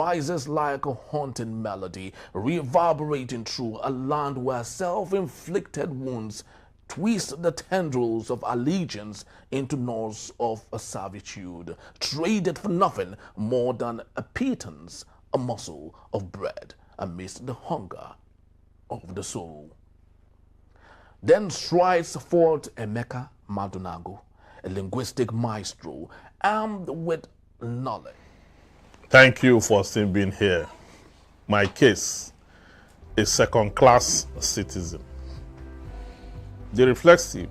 rises like a haunting melody, reverberating through a land where self-inflicted wounds twist the tendrils of allegiance into knots of a servitude, traded for nothing more than a pittance, a morsel of bread amidst the hunger of the soul. Then strides forth Emeka Madunagu, a linguistic maestro, armed with knowledge. Thank you for still being here. My case is second-class citizen. The reflexive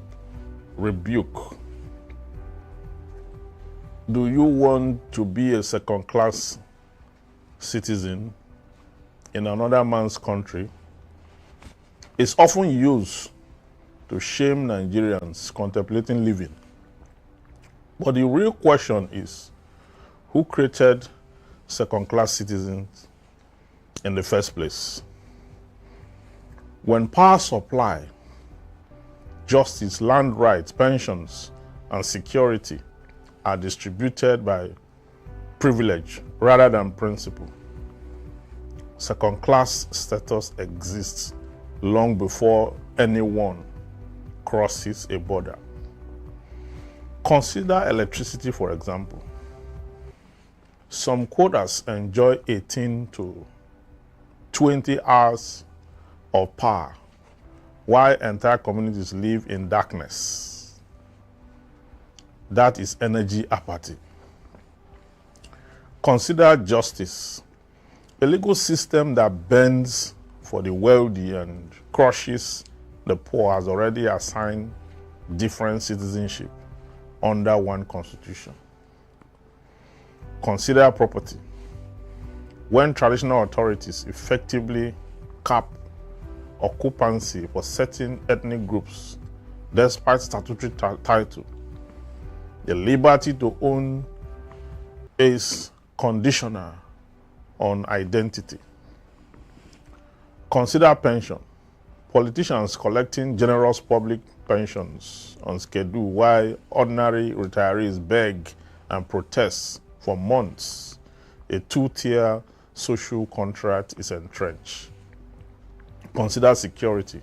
rebuke. Do you want to be a second-class citizen in another man's country? It's often used to shame Nigerians contemplating living. But the real question is, who created second-class citizens in the first place? When power supply, justice, land rights, pensions, and security are distributed by privilege rather than principle, second-class status exists long before anyone crosses a border. Consider electricity, for example. Some quotas enjoy 18 to 20 hours of power, while entire communities live in darkness. That is energy apathy. Consider justice. A legal system that bends for the wealthy and crushes the poor has already assigned different citizenship under one constitution. Consider property. When traditional authorities effectively cap occupancy for certain ethnic groups despite statutory title, the liberty to own is conditional on identity. Consider pension. Politicians collecting generous public pensions on schedule while ordinary retirees beg and protest for months. A two-tier social contract is entrenched. Consider security.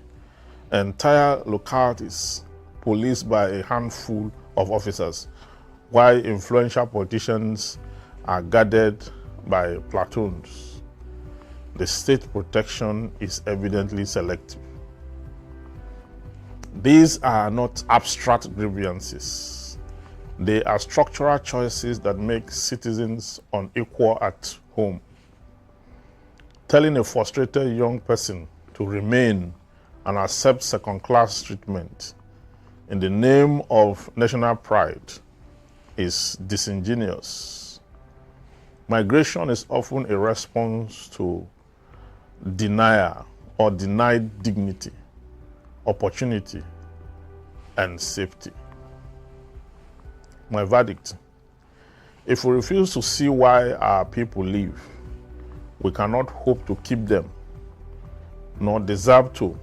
Entire localities policed by a handful of officers, while influential politicians are guarded by platoons. The state protection is evidently selective. These are not abstract grievances. They are structural choices that make citizens unequal at home. Telling a frustrated young person to remain and accept second-class treatment in the name of national pride is disingenuous. Migration is often a response to denial or denied dignity, opportunity, and safety. My verdict: if we refuse to see why our people live, we cannot hope to keep them, nor deserve to.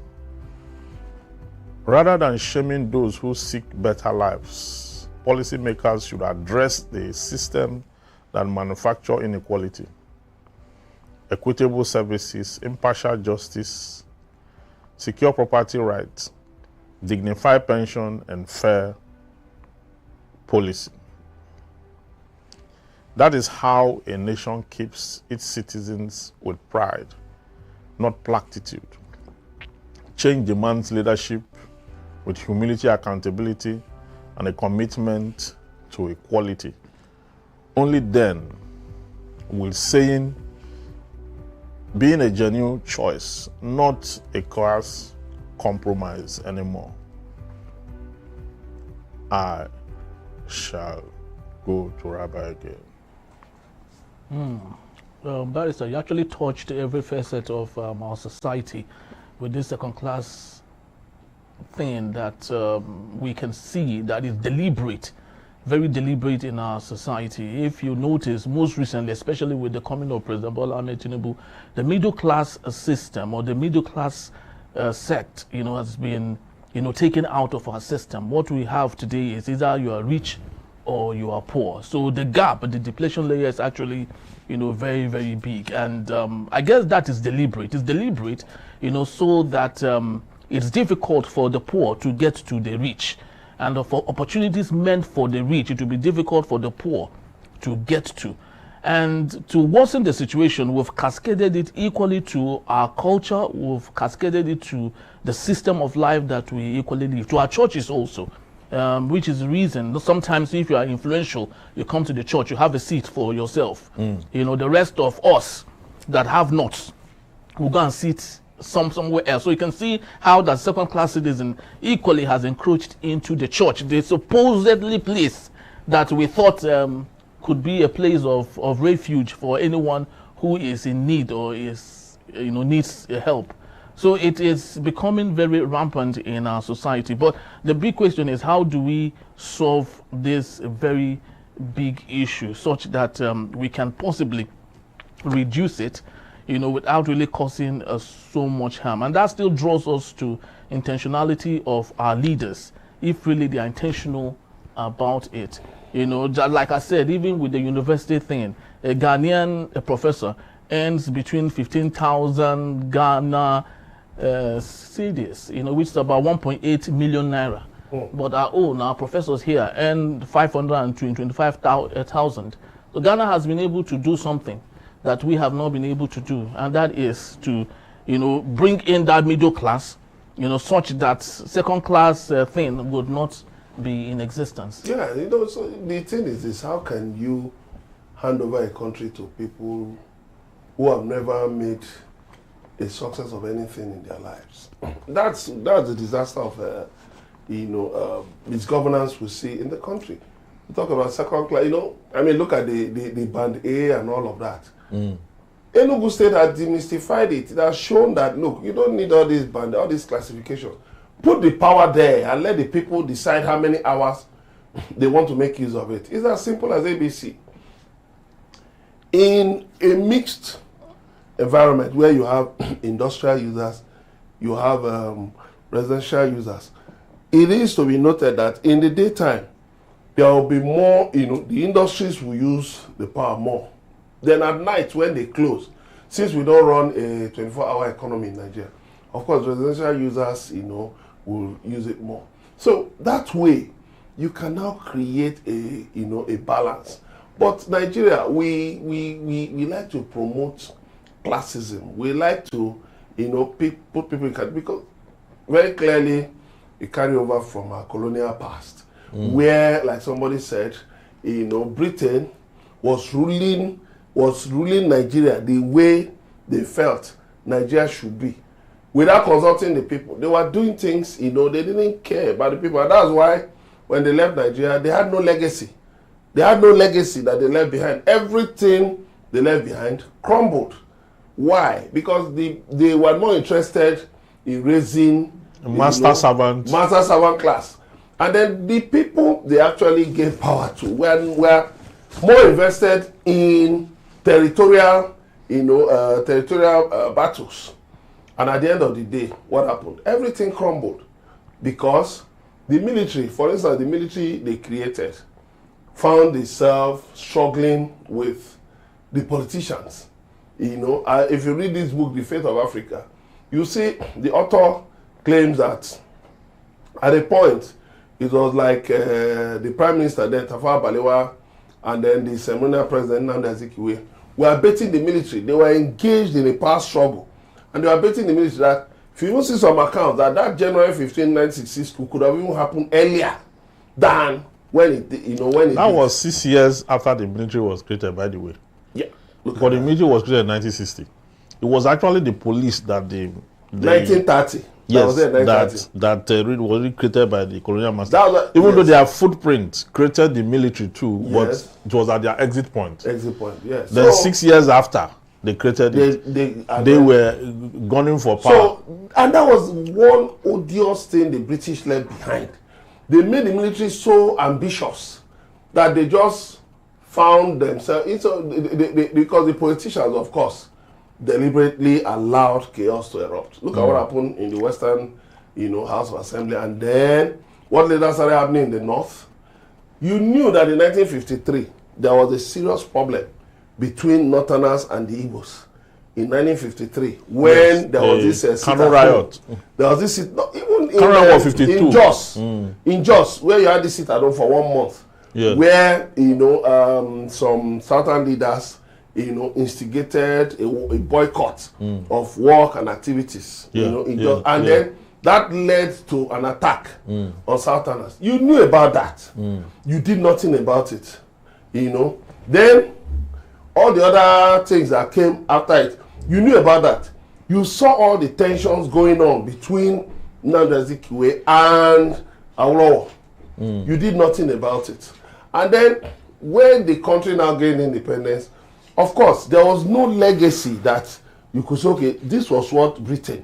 Rather than shaming those who seek better lives, policymakers should address the system that manufacture inequality. Equitable services, impartial justice, secure property rights, dignified pension, and fair policy. That is how a nation keeps its citizens with pride, not platitude. Change demands leadership with humility, accountability, and a commitment to equality. Only then will saying being a genuine choice, not a class compromise anymore. I shall go to Rabbi again. Barrister, you actually touched every facet of our society with this second-class thing that we can see that is deliberate, very deliberate in our society. If you notice, most recently, especially with the coming of President Bola Tinubu, the middle-class system or the middle-class sect, has been, taken out of our system. What we have today is either you are rich or you are poor. So the gap, the depletion layer is actually, very, very big. And I guess that is deliberate. It's deliberate, so that it's difficult for the poor to get to the rich. And for opportunities meant for the rich, it will be difficult for the poor to get to. And to worsen the situation, we've cascaded it equally to our culture, we've cascaded it to the system of life that we equally live, to our churches also, which is the reason sometimes if you are influential, you come to the church, you have a seat for yourself. The rest of us that have not will go and sit somewhere else. So you can see how that second-class citizen equally has encroached into the church, the supposedly place that we thought could be a place of refuge for anyone who is in need or is needs help. So it is becoming very rampant in our society. But the big question is, how do we solve this very big issue such that we can possibly reduce it, without really causing so much harm? And that still draws us to intentionality of our leaders, if really they are intentional about it. Like I said, even with the university thing, a Ghanaian professor earns between 15,000 Ghana cedis, which is about 1.8 million naira. But our professors here earn 525,000. So Ghana has been able to do something that we have not been able to do, and that is to, bring in that middle class, such that second class thing would not be in existence. Yeah, so the thing is this: how can you hand over a country to people who have never made a success of anything in their lives? That's the disaster of misgovernance we see in the country. We talk about second class. Look at the band A and all of that. Enugu State has demystified it. It has shown that, look, you don't need all this band, all this classification. Put the power there and let the people decide how many hours they want to make use of it. It's as simple as ABC. In a mixed environment where you have industrial users, you have residential users, it is to be noted that in the daytime, there will be more, the industries will use the power more. Then at night when they close, since we don't run a 24-hour economy in Nigeria, of course residential users, will use it more. So that way, you can now create a balance. But Nigeria, we like to promote classism. We like to, put people in category, because very clearly it carry over from our colonial past, where, like somebody said, Britain was ruling Nigeria the way they felt Nigeria should be, without consulting the people. They were doing things, they didn't care about the people. And that's why when they left Nigeria, they had no legacy. They had no legacy that they left behind. Everything they left behind crumbled. Why? Because they were more interested in raising master servant class. And then the people they actually gave power to were more invested in territorial battles. And at the end of the day, what happened? Everything crumbled because the military, for instance, the military they created found itself struggling with the politicians. If you read this book, The Fate of Africa, you see the author claims that at a point, it was like the Prime Minister then, Tafawa Balewa, and then the ceremonial President, Nnamdi Azikiwe, were betting the military. They were engaged in a power struggle. And they were betting the military that, if you even see some accounts, that January 15, 1966 could have even happened earlier than when it That was 6 years after the military was created, by the way. Yeah. Because the military was created in 1960. It was actually the police that 1930. Yes, that was created by the colonial master. Even though their footprint created the military too, but it was at their exit point. Exit point, yes. Then 6 years after they created they were gunning for power. So, and that was one odious thing the British left behind. They made the military so ambitious that they just found themselves, because the politicians, of course, deliberately allowed chaos to erupt. Look at what happened in the Western, House of Assembly, and then what later started happening in the North. You knew that in 1953 there was a serious problem between Northerners and the Igbos. In 1953, when there was this riot. There was this not even in Jos, in Jos, where you had this sit at home for 1 month, where some southern leaders instigated a boycott of work and activities, and then that led to an attack on southerners. You knew about that. You did nothing about it. Then all the other things that came after it, you knew about that. You saw all the tensions going on between Nnamdi Azikiwe and Awolowo. You did nothing about it. And then when the country now gained independence, of course, there was no legacy that you could say, okay, this was what Britain,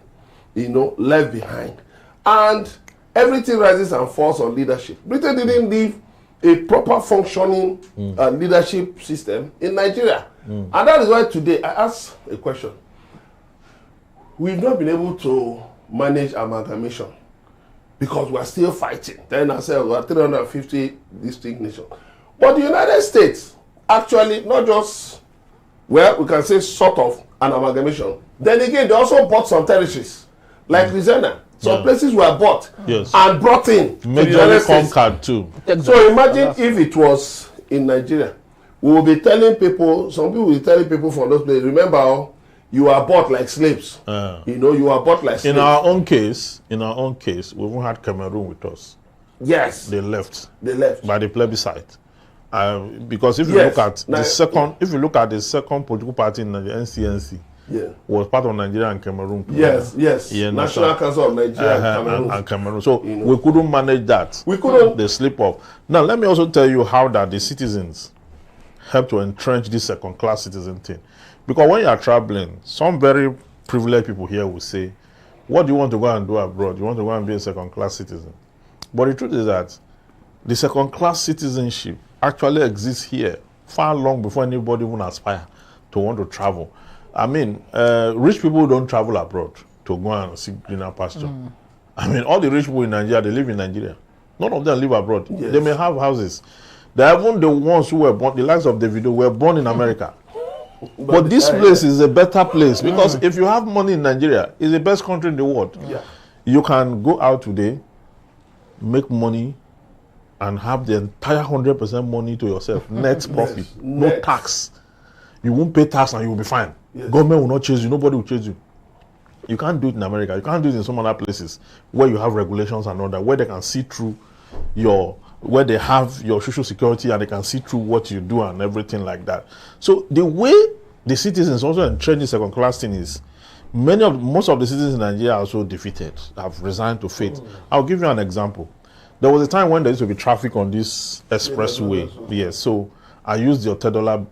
left behind. And everything rises and falls on leadership. Britain didn't leave a proper functioning leadership system in Nigeria. And that is why today I ask a question. We've not been able to manage amalgamation because we are still fighting. Then ourselves, we are 350 distinct nations. But the United States actually not just, well, we can say sort of an amalgamation. Then again, they also bought some territories, like Louisiana. Some places were bought and brought in. Majorly conquered too. So imagine if it was in Nigeria. We will be telling people, some people will be telling people from those places, remember, you are bought like slaves. You are bought like slaves. In our own case, we even had Cameroon with us. Yes. They left. They left. By the plebiscite. Because if you look at the second political party in the NCNC, was part of Nigeria and Cameroon. Yes. National Council of Nigeria and Cameroon. So we couldn't manage that. We couldn't. The slip off. Now let me also tell you how that the citizens help to entrench this second-class citizen thing. Because when you are traveling, some very privileged people here will say, what do you want to go and do abroad? You want to go and be a second-class citizen. But the truth is that the second-class citizenship actually exists here far long before anybody even aspire to want to travel. I mean, rich people don't travel abroad to go and see greener pasture. I mean, all the rich people in Nigeria, they live in Nigeria. None of them live abroad. Yes. They may have houses. They're even the ones who were born, the likes of Davido, were born in America. But this place is a better place because if you have money in Nigeria, it's the best country in the world. You can go out today, make money, and have the entire 100% money to yourself. Net profit, no tax. You won't pay tax and you will be fine. Government will not chase you. Nobody will chase you. You can't do it in America. You can't do it in some other places where you have regulations and all that, where they can see through where they have your social security and they can see through what you do and everything like that. So the way the citizens also entrench this second class thing is most of the citizens in Nigeria are also defeated, have resigned to fate. I'll give you an example. There was a time when there used to be traffic on this expressway. Yes, so I used the Otedola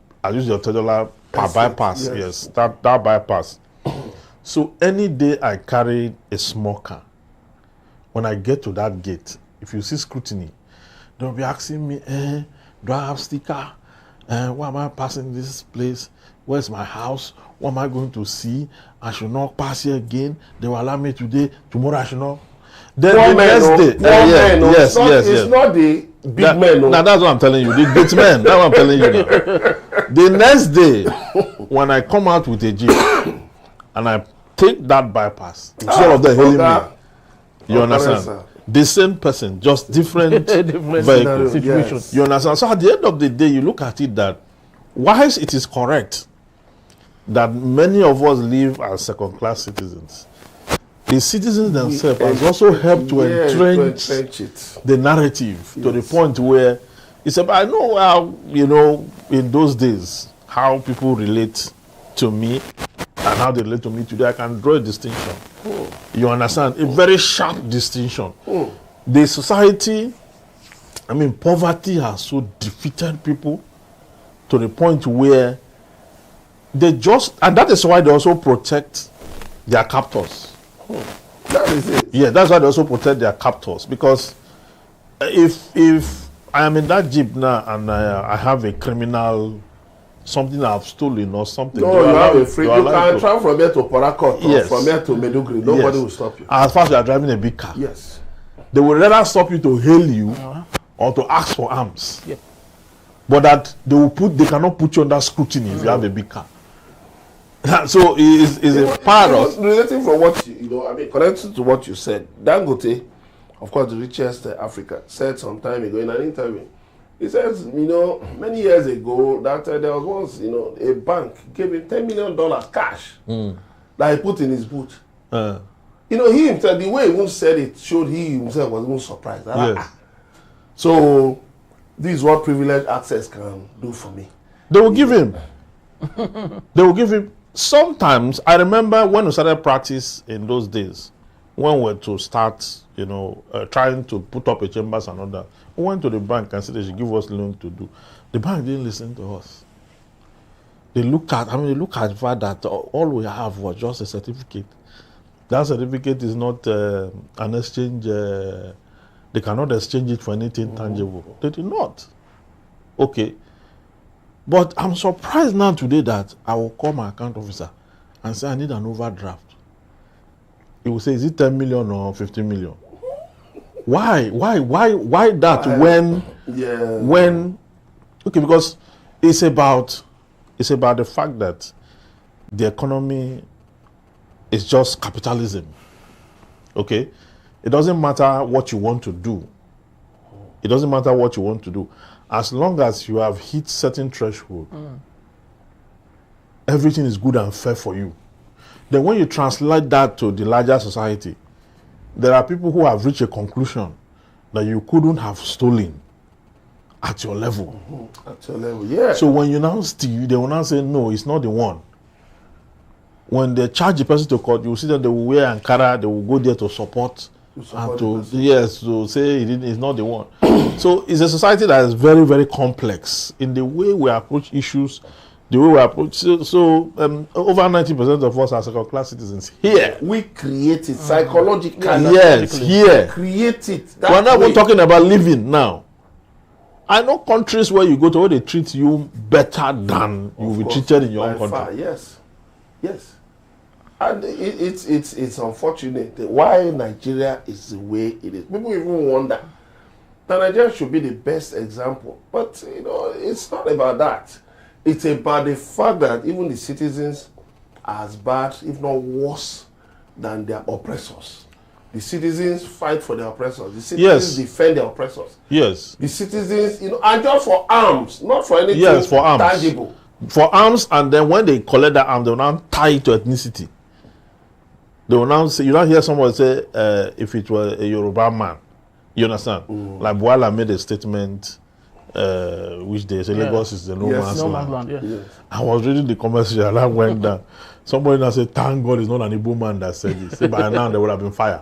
bypass. Yes, that bypass. So any day I carry a small car, when I get to that gate, if you see scrutiny, they'll be asking me, do I have sticker? Why am I passing this place? Where's my house? What am I going to see? I should not pass here again. They will allow me today. Tomorrow I should not. Then the next day, it's not the big men. Now that's what I'm telling you. The big men. That's what I'm telling you now. The next day, when I come out with a Jeep and I take that bypass, all of them hailing me. You understand? The same person, just different vehicle situations. You understand? So at the end of the day, you look at it that whilst it is correct that many of us live as second-class citizens, the citizens themselves has also helped to entrench the narrative to the point where it's about, I know how, in those days, how people relate to me and how they relate to me today. I can draw a distinction. You understand? A very sharp distinction. The society, poverty has so defeated people to the point where they and that is why they also protect their captors. That is it. Yeah, that's why they also protect their captors. Because if I am in that Jeep now and I have a criminal, something I've stolen or something. No, you have a free. You can travel from here to Parakot or from here to Medugri. Nobody will stop you. As far as you are driving a big car. Yes. They will rather stop you to hail you or to ask for arms. Yep. But that they cannot put you under scrutiny if you have a big car. So it's a paradox. Relating from what connected to what you said, Dangote, of course, the richest Africa, said some time ago in an interview. He says, many years ago that there was once, a bank gave him $10 million cash that he put in his boot. He himself, the way he even said it showed he himself was even surprised. Yes. So this is what privileged access can do for me. They will give him. They will give him. Sometimes, I remember when we started practice in those days, when we were to start, trying to put up a chambers and all that, we went to the bank and said they should give us loan to do. The bank didn't listen to us. They looked at the fact that all we have was just a certificate. That certificate is not an exchange. They cannot exchange it for anything tangible. They did not. Okay. But I'm surprised now today that I will call my account officer and say I need an overdraft. He will say, is it 10 million or 15 million? Why that when okay, because it's about the fact that the economy is just capitalism. Okay? It doesn't matter what you want to do. It doesn't matter what you want to do. As long as you have hit certain threshold, everything is good and fair for you. Then when you translate that to the larger society, there are people who have reached a conclusion that you couldn't have stolen at your level. At your level, yeah. So when you now steal, they will now say, no, it's not the one. When they charge the person to court, you will see that they will wear Ankara, they will go there to support and to say it's not the one. So it's a society that is very, very complex in the way we approach issues, the way we approach. So over 90% of us are second-class citizens here. We create it psychologically. Yes, here. Create it. We're not even talking about living now. I know countries where you go to where they treat you better than you will be treated in your own country. Far, yes. And it's unfortunate why Nigeria is the way it is. People even wonder that Nigeria should be the best example. But, it's not about that. It's about the fact that even the citizens are as bad, if not worse, than their oppressors. The citizens fight for their oppressors. The citizens defend their oppressors. Yes. The citizens, and just for arms, not for anything tangible. For arms, and then when they collect that arm, they will now tie it to ethnicity. They will now say, you don't hear someone say, if it were a Yoruba man, you understand? Like Bola made a statement, which they say Lagos is the no man's land. Yes. I was reading the commercial and I went down. Somebody now said, thank God it's not an Igbo man that said this. Say, by now they would have been fired.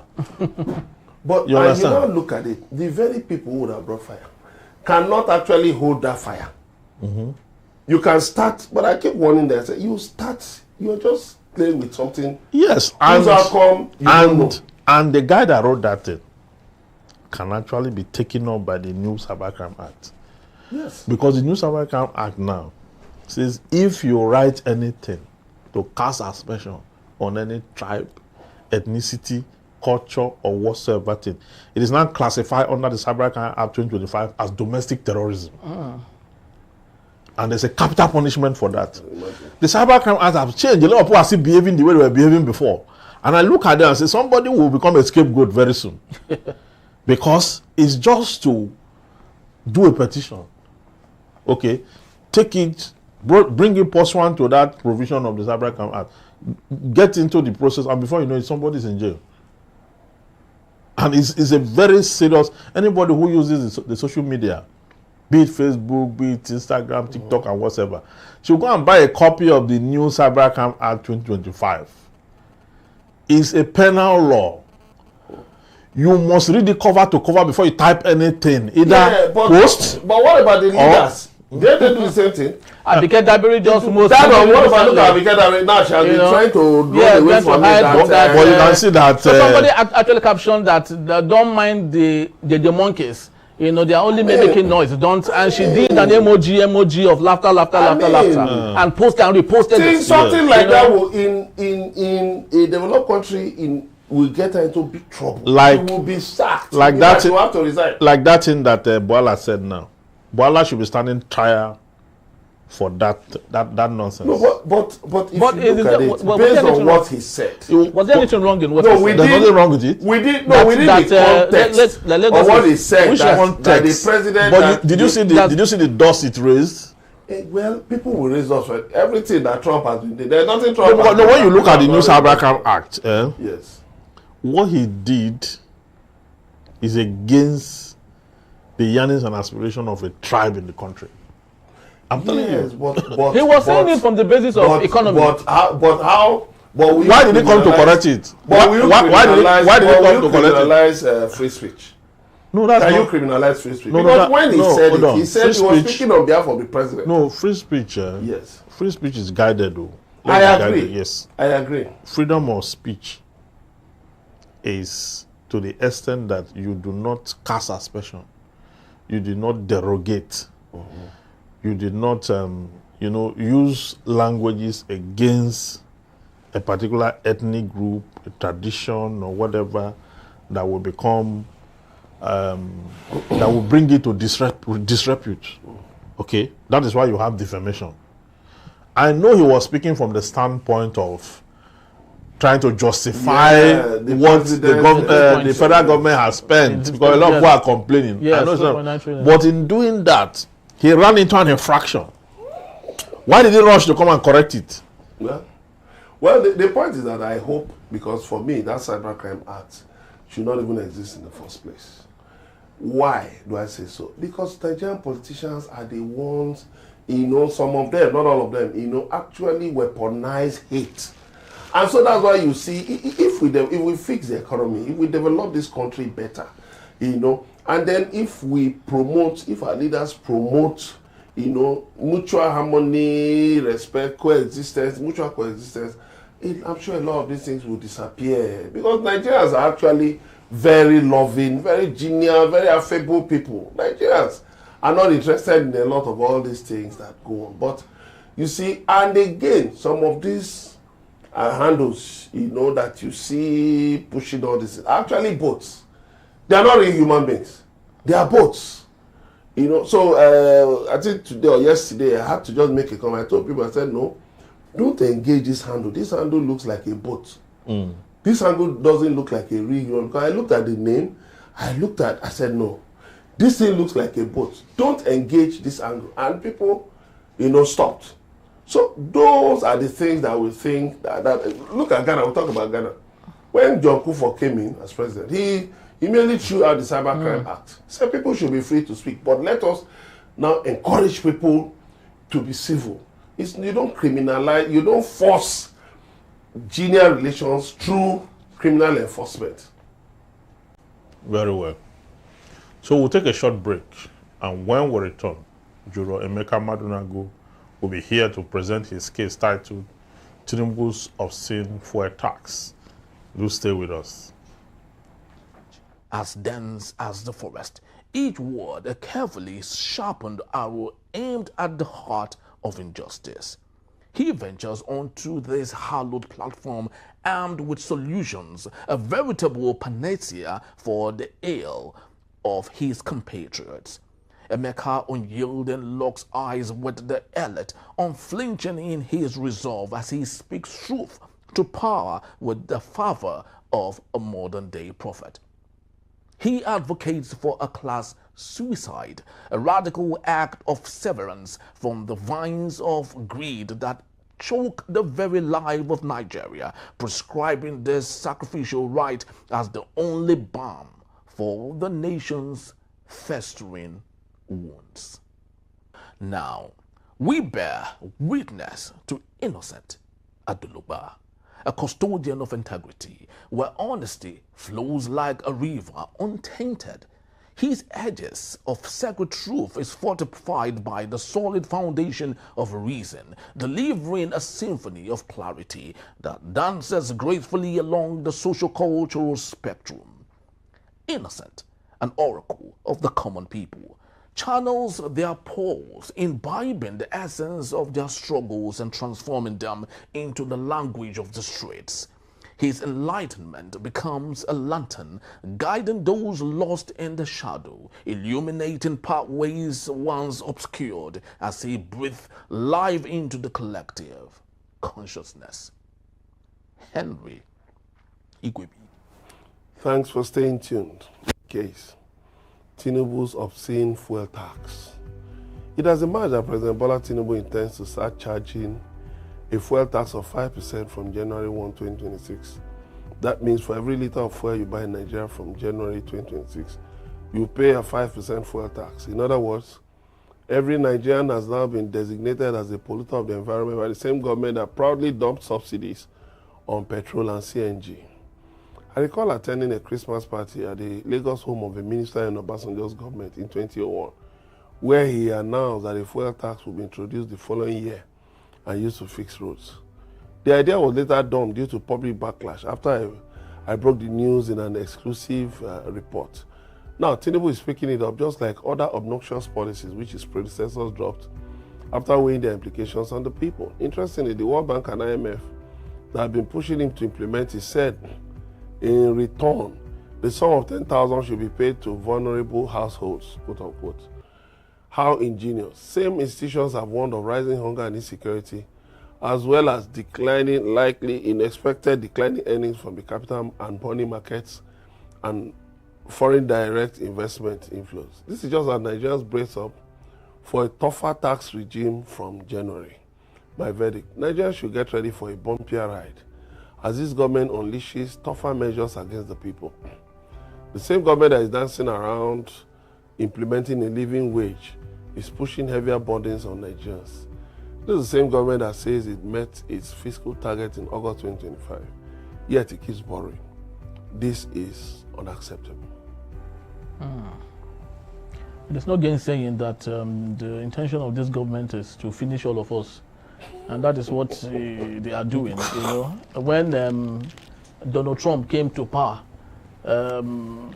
But you now look at it, the very people who would have brought fire cannot actually hold that fire. You can start, but I keep warning them, say, you're just playing with something. Yes, and the guy that wrote that thing can actually be taken up by the new Cybercrime Act. Yes. Because the new Cybercrime Act now says if you write anything to cast aspersion on any tribe, ethnicity, culture, or whatsoever thing, it is now classified under the Cybercrime Act 2025 as domestic terrorism. And there's a capital punishment for that. The Cybercrime Act has changed. A lot of people are still behaving the way they were behaving before. And I look at them and say, somebody will become a scapegoat very soon. Because it's just to do a petition. Okay? Take it, bring it pursuant to that provision of the Cybercrime Act. Get into the process, and before you know it, somebody's in jail. And it's a very serious... Anybody who uses the social media, be it Facebook, be it Instagram, TikTok, and whatever, should go and buy a copy of the new Cybercrime Act 2025. It's a penal law. You must read the cover to cover before you type anything. Post. But what about the leaders? They do the same thing. Abike Dabiri just most. What about look at Abike Dabiri now? Shall be trying to go away from that. But you can see that. So somebody actually captioned that don't mind the monkeys. They are only making noise. Don't. And she did an emoji of laughter, and posted and reposted. Something like that will in a developed country, in will get her into big trouble. Like, she will be sacked. Like that. You have to resign. Like that thing that Bola said now. Bola should be standing trial for that nonsense. No, but if you look at it, based on what he said, was there anything wrong in what no, he said? There's nothing wrong with it. We did the context of what he said. That the president. But did you see the dust it raised? Well, people will raise us for everything that Trump has been doing. There's nothing Trump has No, when you look at the new Cybercrime Act, yes, what he did is against the yearnings and aspiration of a tribe in the country. I'm telling you. But he was saying it from the basis of economy. Why did he come to correct it? Why did he come to correct it? Free speech. No, that's Can not. you criminalize free speech? No, because when he said it, he said free he was speech, speaking on behalf of the president. No, free speech. Yes. Free speech is guided, though. I agree. Guided, yes. I agree. Freedom of speech is to the extent that you do not cast aspersion, you do not derogate, you did not, use languages against a particular ethnic group, a tradition, or whatever that will become, that will bring it to disrepute. Okay, that is why you have defamation. I know he was speaking from the standpoint of trying to justify what the federal government has spent, because a lot of people are complaining. Yes, but in doing that, he ran into an infraction. Why did he rush to come and correct it? Well, the point is that I hope, because for me, that Cybercrime Act should not even exist in the first place. Why do I say so? Because Nigerian politicians are the ones, some of them, not all of them, actually weaponize hate. And so that's why you see, if we fix the economy, if we develop this country better, and then if our leaders promote, mutual harmony, respect, mutual coexistence, I'm sure a lot of these things will disappear. Because Nigerians are actually very loving, very genial, very affable people. Nigerians are not interested in a lot of all these things that go on. But you see, and again, some of these handles, that you see pushing all this, are actually bots. They are not really human beings. They are bots. So I think today or yesterday, I had to just make a comment. I told people, I said, no, don't engage this handle. This handle looks like a bot. This handle doesn't look like a real human. Because I looked at the name, I said, no, this thing looks like a bot. Don't engage this angle. And people, stopped. So those are the things that we think that look at Ghana. We'll talk about Ghana. When John Kufuor came in as president, he immediately threw out the Cybercrime Act. Said people should be free to speak, but let us now encourage people to be civil. You don't criminalize, you don't force genial relations through criminal enforcement. Very well. So we'll take a short break, and when we return, Juror Emeka Madunagu will be here to present his case titled Tinubu'S Obscene Fuel Tax. Do stay with us. As dense as the forest, each word a carefully sharpened arrow aimed at the heart of injustice. He ventures onto this hallowed platform armed with solutions, a veritable panacea for the ail of his compatriots. Emeka unyielding locks eyes with the elite, unflinching in his resolve as he speaks truth to power with the fervor of a modern-day prophet. He advocates for a class suicide, a radical act of severance from the vines of greed that choke the very life of Nigeria, prescribing this sacrificial rite as the only balm for the nation's festering wounds. Now, we bear witness to Innocent Aduluba, a custodian of integrity, where honesty flows like a river untainted. His edges of sacred truth is fortified by the solid foundation of reason, delivering a symphony of clarity that dances gracefully along the socio-cultural spectrum. Innocent, an oracle of the common people, channels their pulse, imbibing the essence of their struggles and transforming them into the language of the streets. His enlightenment becomes a lantern, guiding those lost in the shadow, illuminating pathways once obscured as he breathes life into the collective consciousness. Henry Igwebuike. Thanks for staying tuned. Case. Tinubu's obscene fuel tax. It has emerged that President Bola Tinubu intends to start charging a fuel tax of 5% from January 1, 2026. That means for every liter of fuel you buy in Nigeria from January 2026, you pay a 5% fuel tax. In other words, every Nigerian has now been designated as a polluter of the environment by the same government that proudly dumped subsidies on petrol and CNG. I recall attending a Christmas party at the Lagos home of a minister in Obasanjo's government in 2001, where he announced that a fuel tax would be introduced the following year and used to fix roads. The idea was later dumped due to public backlash after I broke the news in an exclusive report. Now, Tinubu is picking it up just like other obnoxious policies which his predecessors dropped after weighing their implications on the people. Interestingly, the World Bank and IMF that have been pushing him to implement, he said, in return, the sum of 10,000 should be paid to vulnerable households, quote unquote. How ingenious. Same institutions have warned of rising hunger and insecurity, as well as unexpected declining earnings from the capital and money markets and foreign direct investment inflows. This is just as Nigerians brace up for a tougher tax regime from January. My verdict, Nigerians should get ready for a bumpier ride as this government unleashes tougher measures against the people. The same government that is dancing around implementing a living wage is pushing heavier burdens on Nigerians. This is the same government that says it met its fiscal target in August 2025, yet it keeps borrowing. This is unacceptable. There's no gainsaying that the intention of this government is to finish all of us. And that is what they are doing. You know, when Donald Trump came to power,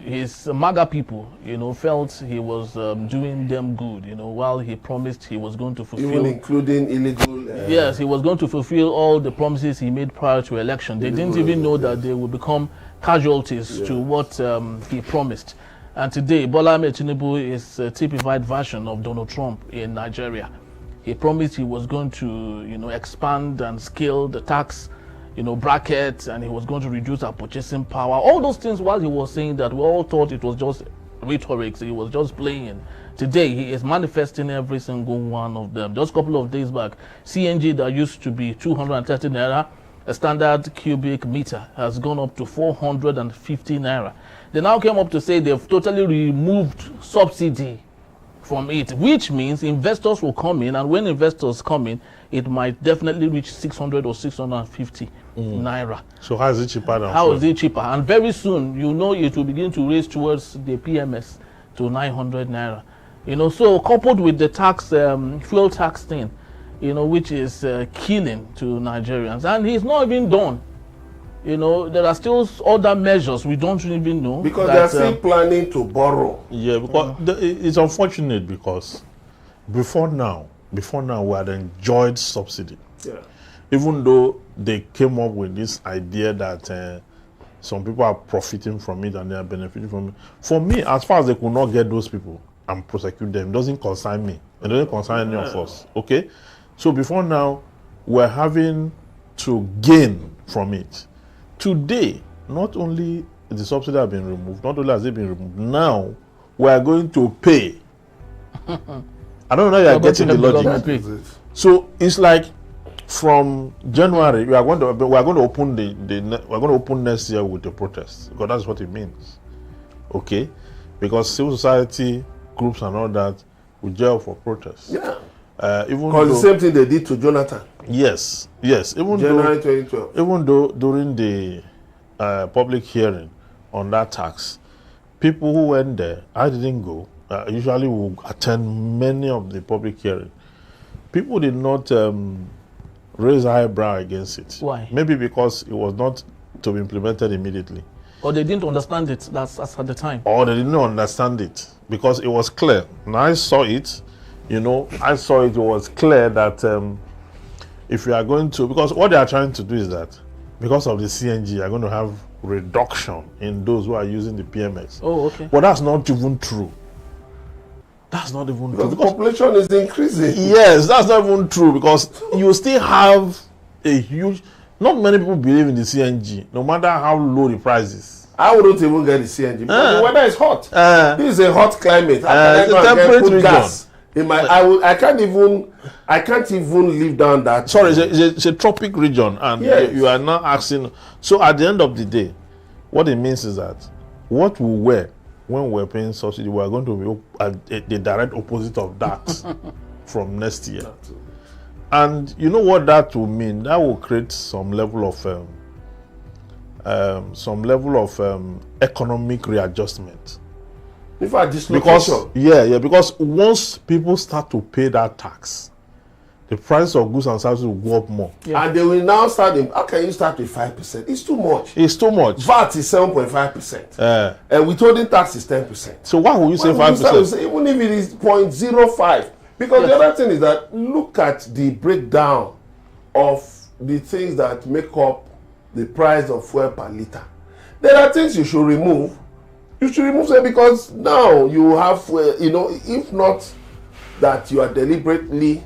his MAGA people, felt he was doing them good. While he promised he was going to fulfill, even including illegal. Yes, he was going to fulfill all the promises he made prior to election. They didn't even know that they would become casualties to what he promised. And today, Bola Tinubu is a typified version of Donald Trump in Nigeria. He promised he was going to, expand and scale the tax, bracket, and he was going to reduce our purchasing power. All those things while he was saying that, we all thought it was just rhetoric, so he was just playing. Today, he is manifesting every single one of them. Just a couple of days back, CNG that used to be 230 naira, a standard cubic meter, has gone up to 450 naira. They now came up to say they've totally removed subsidy from it, which means investors will come in, and when investors come in, it might definitely reach 600 or 650 naira. So how is it cheaper than How is it cheaper? And very soon, it will begin to raise towards the PMS to 900 naira. So coupled with the tax, fuel tax thing, which is killing to Nigerians. And he's not even done. There are still other measures we don't even know. Because they are still planning to borrow. Yeah, because it's unfortunate because before now we had enjoyed subsidy. Yeah. Even though they came up with this idea that some people are profiting from it and they are benefiting from it. For me, as far as they could not get those people and prosecute them, it doesn't concern me. It doesn't concern any of us. Okay? So before now, we're having to gain from it. Today, not only the subsidy has been removed, not only has it been removed, now we are going to pay. I don't know if you are getting the logic. So it's like from January we are going to open next year with the protest, because that's what it means. Okay, because civil society groups and all that will jail for protest. Yeah. Even because the same thing they did to Jonathan. Yes. Even January 2012. Even though during the public hearing on that tax, people who went there, I didn't go. Usually will attend many of the public hearing. People did not raise eyebrow against it. Why? Maybe because it was not to be implemented immediately. Or they didn't understand it that's at the time. Or they didn't understand it because it was clear. And I saw it. It was clear that if you are going to, because what they are trying to do is that because of the CNG, you're going to have reduction in those who are using the PMS. Oh, okay. But that's not even true. That's not even true. The population is increasing. Yes, that's not even true, because you still have a huge... Not many people believe in the CNG, no matter how low the price is. I wouldn't even get the CNG because the weather is hot. This is a hot climate. It's a temperate region. Gas in my, I can't even live down that. Sorry, it's a tropic region, and yes. you are now asking. So at the end of the day, what it means is that what we were when we're paying subsidy, we are going to be the direct opposite of that from next year. And you know what that will mean? That will create some level of economic readjustment. In fact, dislocation. Because once people start to pay that tax, the price of goods and services will go up more. Yeah. And they will now start. How can you start with 5%? It's too much. It's too much. VAT is 7.5%. And withholding tax is 10%. So why would you say 5%? Even if it is 0.05. Because the other thing is that look at the breakdown of the things that make up the price of fuel per liter. There are things you should remove. You should remove them because now you have, if not that you are deliberately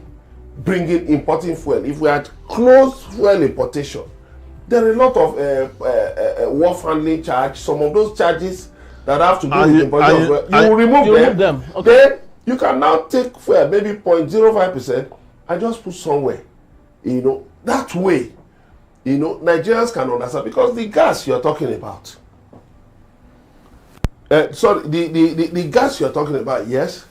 importing fuel. If we had closed fuel importation, there are a lot of wharf handling charge. Some of those charges that have to do with importation of fuel, you remove them. Okay. Then you can now take fuel, maybe 0.05%, and just put somewhere. That way, Nigerians can understand, because the gas you're talking about. The gas you're talking about, yes.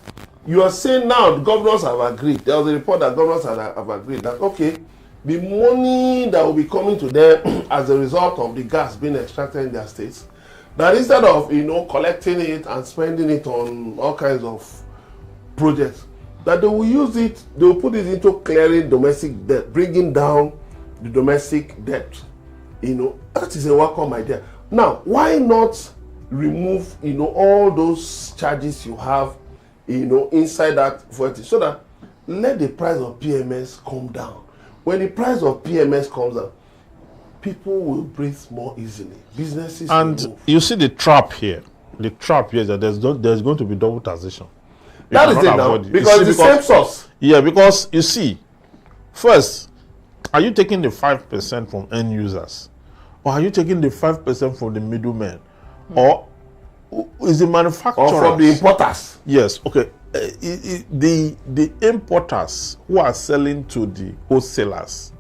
You are saying now the governors have agreed. There was a report that governors have agreed that, okay, the money that will be coming to them as a result of the gas being extracted in their states, that instead of, collecting it and spending it on all kinds of projects, that they will use it, they will put it into clearing domestic debt, bringing down the domestic debt. That is a welcome idea. Now, why not remove, all those charges you have, inside that fuel, so that let the price of PMS come down. When the price of PMS comes down, people will breathe more easily. Businesses and you see the trap here. The trap here is that there's going to be double taxation. That is it now, because the same source. Yeah, because you see, first, are you taking the 5% from end users? Or are you taking the 5% from the middlemen? Or is the manufacturer? Or from the importers? Yes, okay. The importers who are selling to the wholesalers,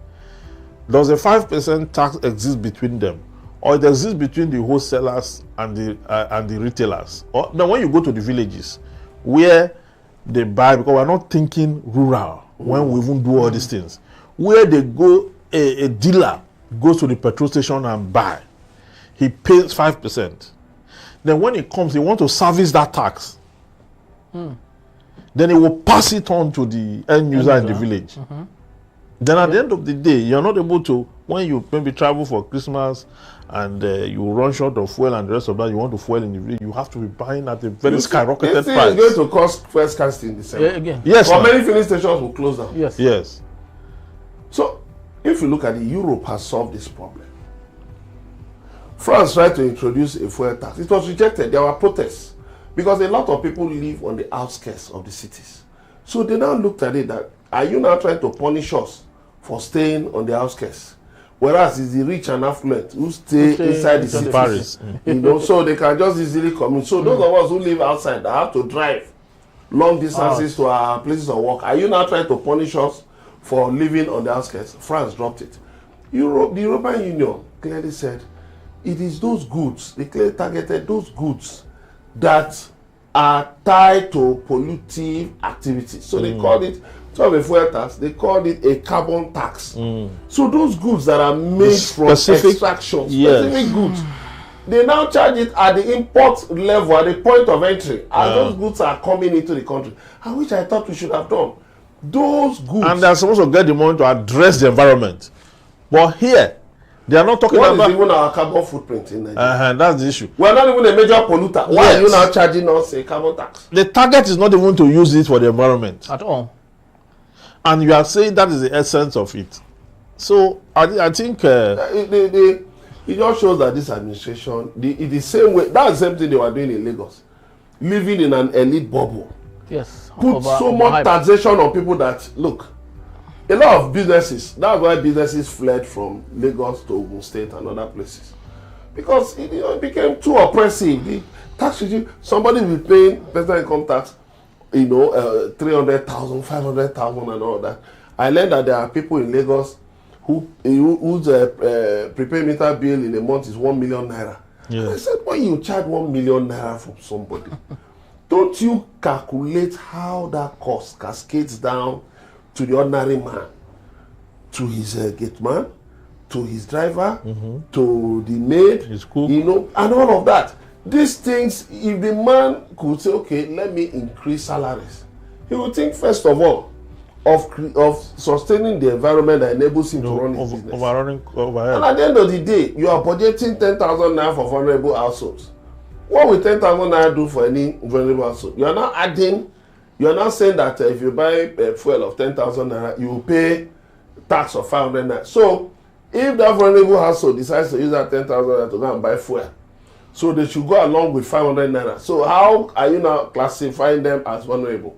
does a 5% tax exist between them? Or it exists between the wholesalers and the retailers? Or now when you go to the villages, where they buy, because we're not thinking rural when we even do all these things, where they go, a dealer goes to the petrol station and buy, he pays 5%. Then when he comes, he wants to service that tax. Then he will pass it on to the end user in the village. Then at the end of the day, you're not able to, when you maybe travel for Christmas and you run short of fuel and the rest of that, you want to fuel in the village, you have to be buying at a very skyrocketed price. It's going to cost first casting in December. Yeah, again. Yes. For many filling stations will close down. Yes. Yes. So, if you look at it, Europe has solved this problem. France tried to introduce a fuel tax. It was rejected. There were protests because a lot of people live on the outskirts of the cities. So they now looked at it that, are you now trying to punish us for staying on the outskirts? Whereas it's the rich and affluent who stay inside the cities. Paris. So they can just easily commute. So those of us who live outside that have to drive long distances to our places of work, are you now trying to punish us for living on the outskirts? France dropped it. The European Union clearly said it is those goods, they clearly targeted those goods that are tied to pollutive activities. So they called it, so of a fuel tax, they called it a carbon tax. So those goods that are made from extraction, specific goods, they now charge it at the import level, at the point of entry, as those goods are coming into the country, and which I thought we should have done. Those goods. And they're supposed to get the money to address the environment. But here, they are not talking about... What is even our carbon footprint in Nigeria? That's the issue. We are not even a major polluter. Why are you now charging us a carbon tax? The target is not even to use it for the environment. At all. And you are saying that is the essence of it. So I think it just shows that this administration, the same way, that's the same thing they were doing in Lagos, living in an elite bubble. Yes. Put so much taxation on people that, look, a lot of businesses, that's why businesses fled from Lagos to Ogun State and other places. Because it became too oppressive. The tax regime, somebody will be paying personal income tax, 300,000, 500,000 and all that. I learned that there are people in Lagos whose prepaid meter bill in a month is 1 million naira. Yeah. I said, when you charge 1 million naira from somebody, don't you calculate how that cost cascades down to the ordinary man, to his gate man, to his driver, to the maid, his cook, and all of that. These things, if the man could say, okay, let me increase salaries, he would think first of all of sustaining the environment that enables him to run his business. Overhead. And at the end of the day, you are budgeting 10,000 naira for vulnerable households. What will 10,000 naira do for any vulnerable household? You are now adding, you are now saying that if you buy fuel of 10,000 naira, you will pay tax of 500 naira. So if that vulnerable household decides to use that 10,000 naira to go and buy fuel, so they should go along with 500 naira. So how are you now classifying them as vulnerable?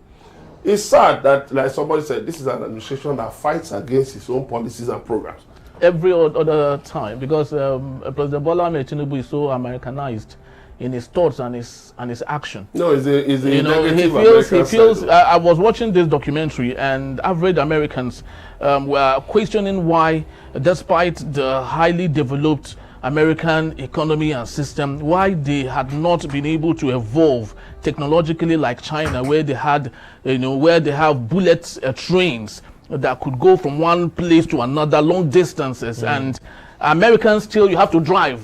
It's sad that, like somebody said, this is an administration that fights against its own policies and programs. Every other time, because President Bola Tinubu is so Americanized in his thoughts and his action. No, he feels. I was watching this documentary, and average Americans were questioning why, despite the highly developed American economy and system, why they had not been able to evolve technologically like China, where they had, where they have bullet trains that could go from one place to another long distances, and Americans still, you have to drive,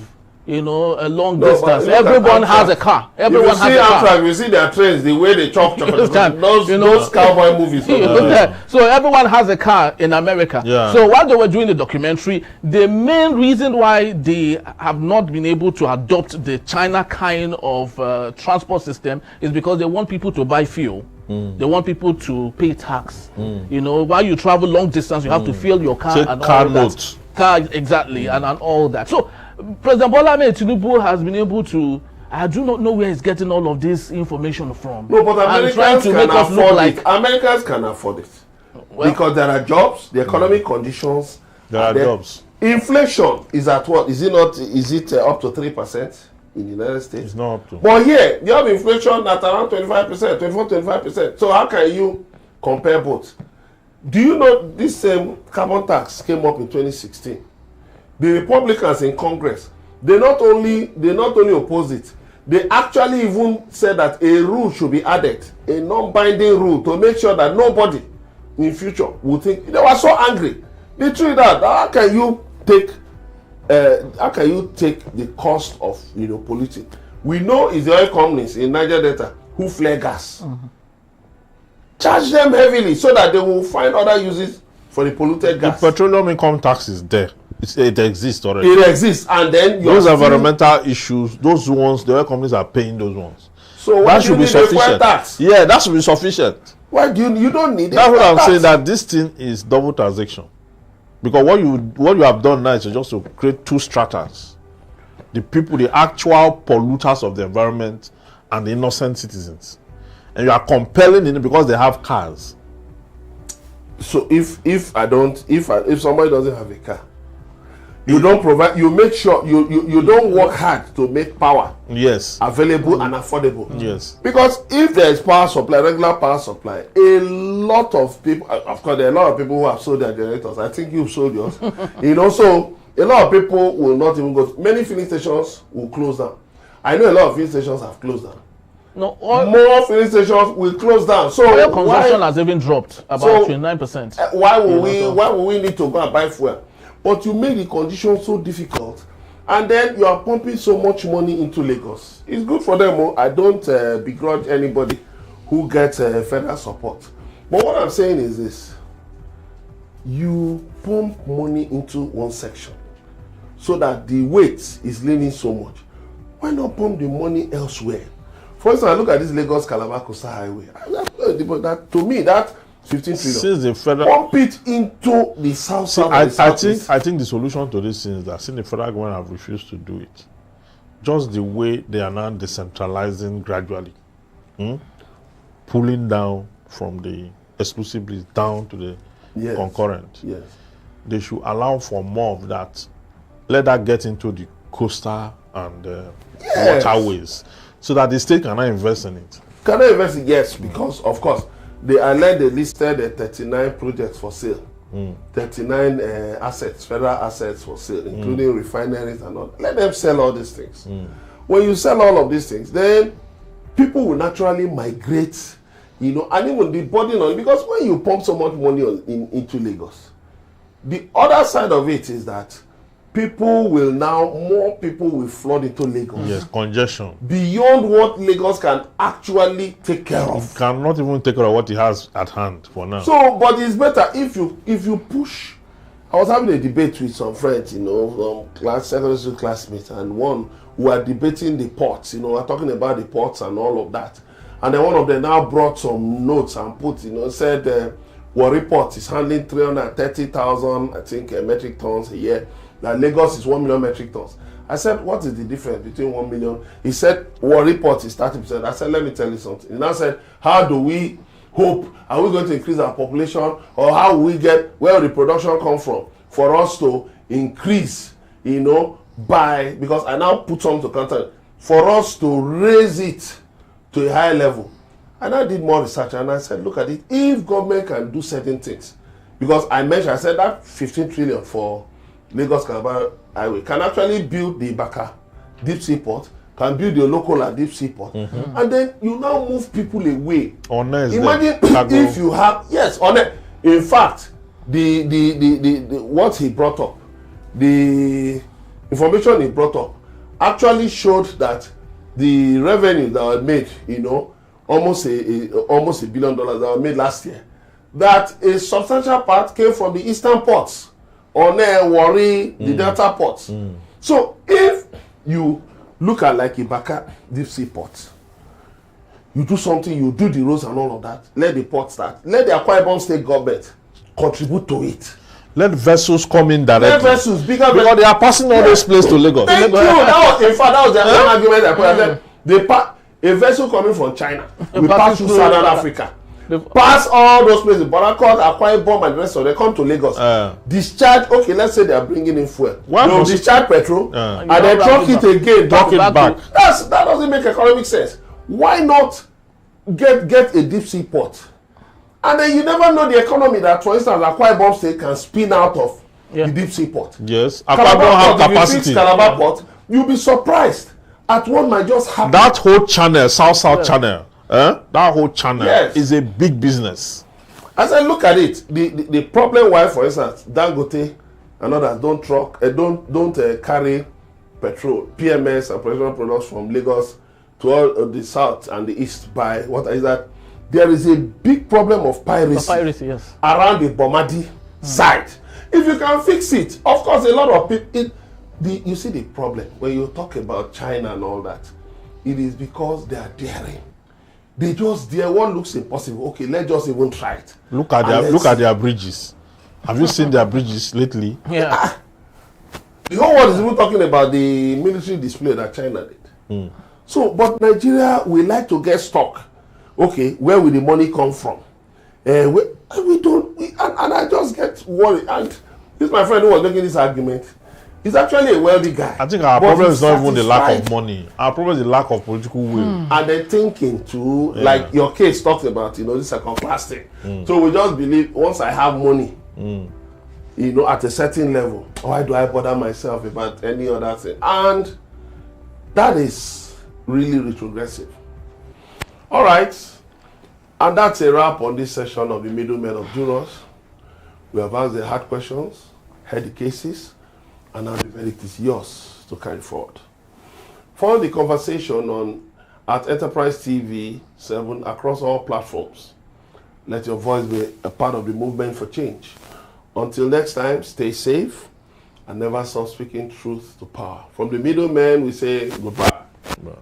a long distance. Everyone has a car. Everyone has a car. You see their trains, the way they chop those cowboy movies. So everyone has a car in America. Yeah. So while they were doing the documentary, the main reason why they have not been able to adopt the China kind of transport system is because they want people to buy fuel. They want people to pay tax. While you travel long distance, you have to fill your car and all that. Car, exactly, and all that. So President Bola Tinubu has been able to, I do not know where he's getting all of this information from. No, but Americans can afford it. Americans can afford it. Well, because there are jobs, the economic conditions. There are jobs. Inflation is at what? Is it up to 3% in the United States? It's not up to. But here, you have inflation at around 25%, 24-25%. So how can you compare both? Do you know this same carbon tax came up in 2016? The Republicans in Congress, they not only opposed it, they actually even said that a rule should be added, a non-binding rule, to make sure that nobody in future would think. They were so angry. They treat that. How can you take the cost of polluting? We know it's the oil companies in Niger Delta who flare gas. Charge them heavily so that they will find other uses for the polluted gas. The petroleum income tax is there. It exists already. It exists, and then those environmental issues, those ones, the oil companies are paying those ones. So that should be sufficient. Tax? Yeah, that should be sufficient. Why do you don't need it? That's what I'm saying. That this thing is double taxation, because what you have done now is just to create two stratas: the people, the actual polluters of the environment, and the innocent citizens, and you are compelling it because they have cars. So if somebody doesn't have a car, you don't provide, you make sure you don't work hard to make power available and affordable. Yes. Because if there is power supply, regular power supply, a lot of people, of course there are a lot of people who have sold their generators. I think you've sold yours. So a lot of people will not even go. Many filling stations will close down. I know a lot of filling stations have closed down. No, more filling stations will close down. So oil consumption has even dropped about 29%. Why will we need to go and buy fuel? But you make the conditions so difficult, and then you are pumping so much money into Lagos. It's good for them. I don't begrudge anybody who gets federal support. But what I'm saying is this: you pump money into one section so that the weight is leaning so much. Why not pump the money elsewhere? For instance, I look at this Lagos Calabar Coastal Highway. To me, that 15 trillion. Since the federal Pump it into the south. I think the solution to this is that since the federal government have refused to do it, just the way they are now decentralizing gradually, pulling down from the exclusive list down to the concurrent. Yes. They should allow for more of that. Let that get into the coastal and waterways, so that the state cannot invest in it. Cannot invest in yes, because of course they listed 39 projects for sale, 39 assets, federal assets for sale, including refineries and all. Let them sell all these things. When you sell all of these things, then people will naturally migrate, you know, and even the burden on, because when you pump so much money into Lagos, the other side of it is that more people will flood into Lagos. Yes, congestion. Beyond what Lagos can actually take care of. It cannot even take care of what it has at hand for now. So, but it's better if you push. I was having a debate with some friends, you know, secondary school classmates, and one who are debating the ports, you know, we're talking about the ports and all of that. And then one of them now brought some notes and put, you know, said, Warri Port is handling 330,000, I think, metric tons a year. That Lagos is 1 million metric tons. I said, what is the difference between 1 million? He said, Warri Port is 30%. I said, let me tell you something. He now said, how do we hope? Are we going to increase our population? Or how will we get, where will the production come from? For us to increase, you know, because I now put something to counter, for us to raise it to a higher level. And I did more research and I said, look at it. If government can do certain things, because I said that 15 trillion for Lagos Calabar Highway can actually build the Ibaka deep sea port, can build the local and deep sea port, and then you now move people away. Imagine if you have in fact, the what he brought up, the information he brought up, actually showed that the revenue that were made, you know, almost $1 billion that were made last year, that a substantial part came from the eastern ports. Warri, the Delta ports. So if you look at like Ibaka deep sea ports, you do something, you do the roads and all of that, let the port start, let the Akwa Ibom state government contribute to it. Let vessels come in directly. Let vessels, because they are passing all those places to Lagos. Thank you. That was the argument I put. I said, a vessel coming from China will pass through Southern Africa. Pass all those places, Borakot, Akwa Ibom, and the rest of them, come to Lagos. Discharge, okay, let's say they are bringing in fuel. They'll discharge petrol, and then truck it again, truck it back. That doesn't make economic sense. Why not get a deep sea port? And then you never know the economy that, for instance, Akwa Ibom State can spin out of the deep sea port. Yes, Akwa Ibom have capacity. If you fix Calabar Port, you'll be surprised at what might just happen. That whole channel, South channel, that whole channel is a big business. As I look at it, the problem why, for instance, Dangote and others don't carry petrol, PMS and petroleum products from Lagos to all of the south and the east by what is that? There is a big problem of piracy, around the Bomadi side. If you can fix it, of course, a lot of people. You see the problem when you talk about China and all that. It is because they are daring. They just dare. One looks impossible. Okay, let's just even try it. Look at their bridges. Have you seen their bridges lately? Yeah. The whole world is even talking about the military display that China did. So, but Nigeria, we like to get stuck. Okay, where will the money come from? And I just get worried. And this my friend who was making this argument. He's actually a wealthy guy. I think our problem is not even the lack of money. Our problem is the lack of political will. And then thinking too, like your case talks about, this second class thing. So we just believe once I have money, at a certain level, why do I bother myself about any other thing? And that is really retrogressive. All right. And that's a wrap on this session of the Middlemen of Jurors. We have asked the hard questions, heard the cases, and now the verdict is yours to carry forward. Follow the conversation at Enterprise TV 7 across all platforms. Let your voice be a part of the movement for change. Until next time, stay safe and never stop speaking truth to power. From the Middlemen, we say goodbye. Bye.